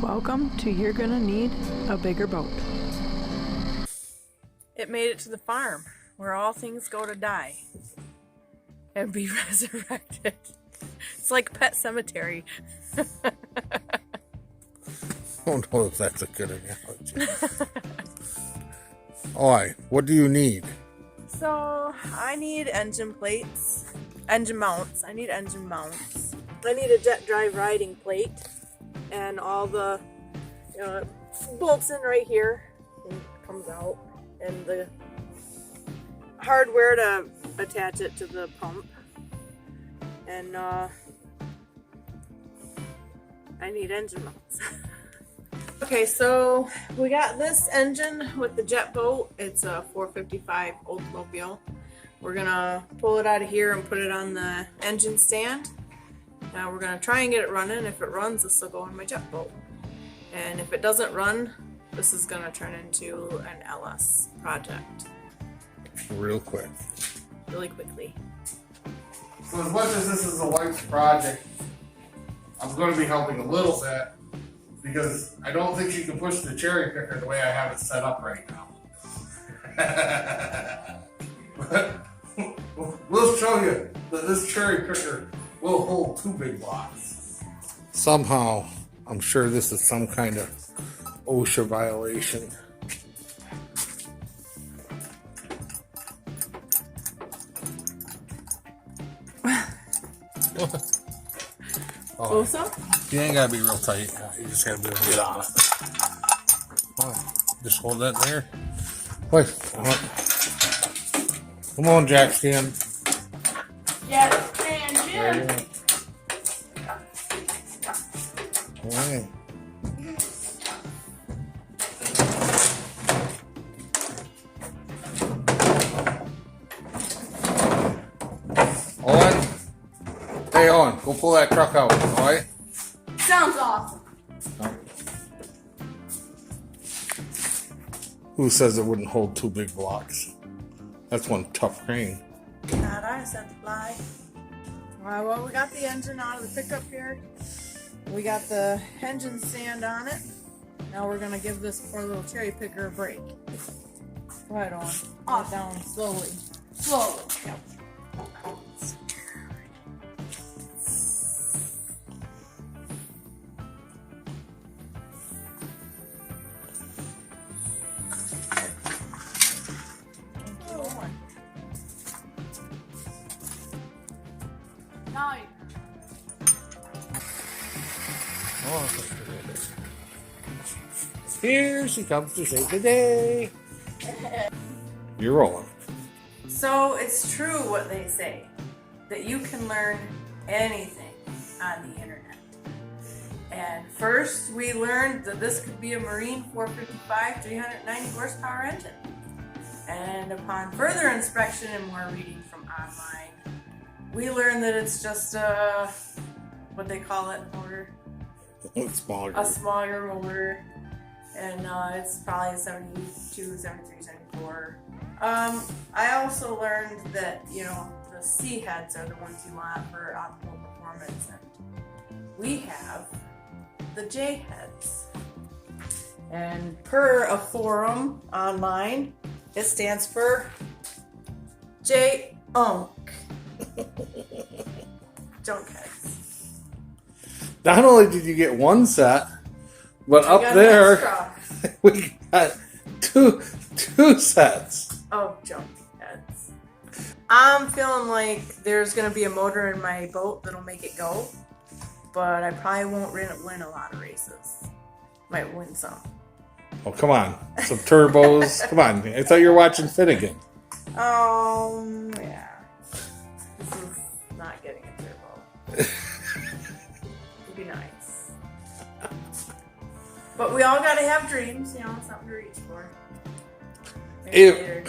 Welcome to You're Gonna Need a Bigger Boat. It made it to the farm, where all things go to die and be resurrected. It's like Pet Cemetery. I don't know if that's a good analogy. Alright, what do you need? So, I need engine plates, engine mounts. I need engine mounts. I need a jet drive riding plate and all the bolts in right here. And it comes out. And the hardware to attach it to the pump. And I need engine mounts. Okay, so we got this engine with the jet boat. It's a 455 Oldsmobile. We're gonna pull it out of here and put it on the engine stand. Now we're gonna try and get it running. If it runs, this will go on my jet boat. And if it doesn't run, this is gonna turn into an LS project. Real quick. Really quickly. So as much as this is a wife's project, I'm going to be helping a little bit because I don't think she can push the cherry picker the way I have it set up right now. But we'll show you that this cherry picker will hold 2 big blocks. Somehow, I'm sure this is some kind of OSHA violation. Also? You ain't gotta be real tight. You just gotta be able to get on it. Just hold that there. Wait. Come on, Jack Stan. Yes, and Jim. Right. On. Stay on. Go pull that truck out, alright? Sounds awesome. Who says it wouldn't hold 2 big blocks? That's one tough crane. Not I said fly. Alright, well, we got the engine out of the pickup here. We got the engine stand on it. Now we're gonna give this poor little cherry picker a break. Right on. Awesome. Down slowly. Slowly. Yep. Here she comes to save the day. You're rolling. So it's true what they say, that you can learn anything on the internet. And first we learned that this could be a Marine 455 390 horsepower engine. And upon further inspection and more reading from online, we learned that it's just a, what they call it, motor? A smaller motor. And it's probably a 72, 73, 74. I also learned that, the C heads are the ones you want for optimal performance. And we have the J heads. And per a forum online, it stands for J-Unk. Junk heads. Not only did you get one set, but up there, we got two sets. Oh, junk heads. I'm feeling like there's going to be a motor in my boat that'll make it go, but I probably won't win a lot of races. Might win some. Oh, come on. Some turbos. Come on. I thought you were watching Finnegan. Yeah. This is not getting a turbo. It'd be nice. But we all gotta have dreams, something to reach for. If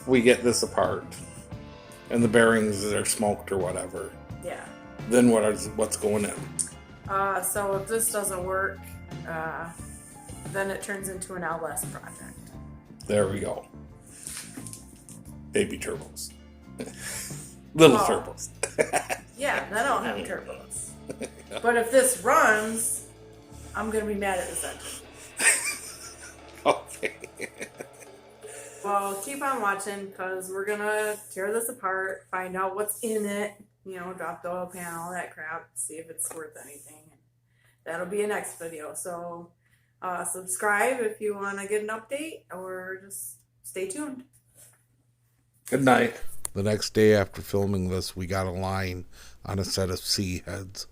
we get this apart and the bearings are smoked or whatever, yeah. Then what's going in? So if this doesn't work, then it turns into an LS project. There we go. Baby turbos. Little turbos. Yeah, then I'll have turbos. But if this runs, I'm going to be mad at this engine. Okay. Well, keep on watching because we're going to tear this apart, find out what's in it, you know, drop the oil pan, all that crap, see if it's worth anything. That'll be a next video. So subscribe if you want to get an update, or just stay tuned. Good night. The next day after filming this, we got a line on a set of sea heads.